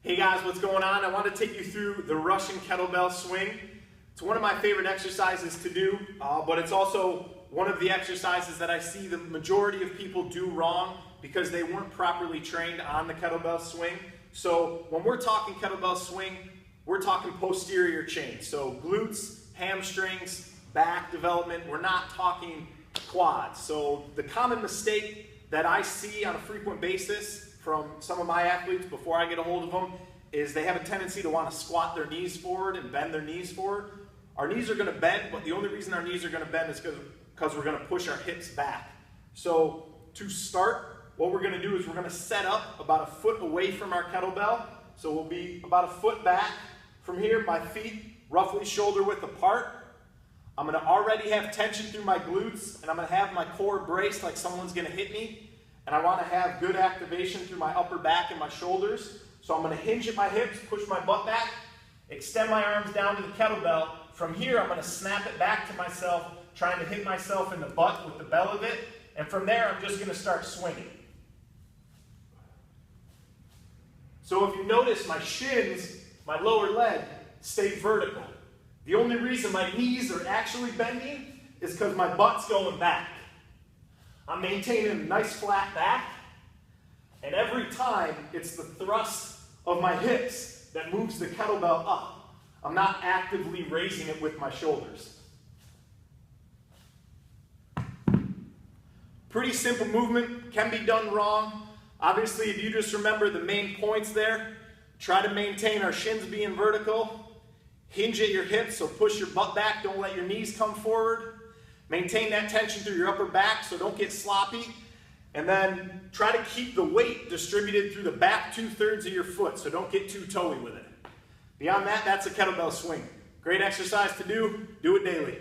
Hey guys, what's going on? I want to take you through the Russian Kettlebell Swing. It's one of my favorite exercises to do, but it's also one of the exercises that I see the majority of people do wrong because they weren't properly trained on the kettlebell swing. So when we're talking kettlebell swing, we're talking posterior chain. So glutes, hamstrings, back development. We're not talking quads. So the common mistake that I see on a frequent basis from some of my athletes before I get a hold of them is they have a tendency to want to squat their knees forward and bend their knees forward. Our knees are going to bend, but the only reason our knees are going to bend is because we're going to push our hips back. So to start, what we're going to do is we're going to set up about a foot away from our kettlebell. So we'll be about a foot back from here, my feet roughly shoulder width apart. I'm going to already have tension through my glutes, and I'm going to have my core braced like someone's going to hit me. And I want to have good activation through my upper back and my shoulders. So I'm going to hinge at my hips, push my butt back, extend my arms down to the kettlebell. From here, I'm going to snap it back to myself, trying to hit myself in the butt with the bell of it. And from there, I'm just going to start swinging. So if you notice, my shins, my lower leg, stay vertical. The only reason my knees are actually bending is because my butt's going back. I'm maintaining a nice flat back, and every time it's the thrust of my hips that moves the kettlebell up. I'm not actively raising it with my shoulders. Pretty simple movement, can be done wrong. Obviously, if you just remember the main points there, try to maintain our shins being vertical, hinge at your hips, so push your butt back, don't let your knees come forward. Maintain that tension through your upper back so don't get sloppy. And then try to keep the weight distributed through the back 2/3 of your foot so don't get too toey with it. Beyond that, that's a kettlebell swing. Great exercise to do. Do it daily.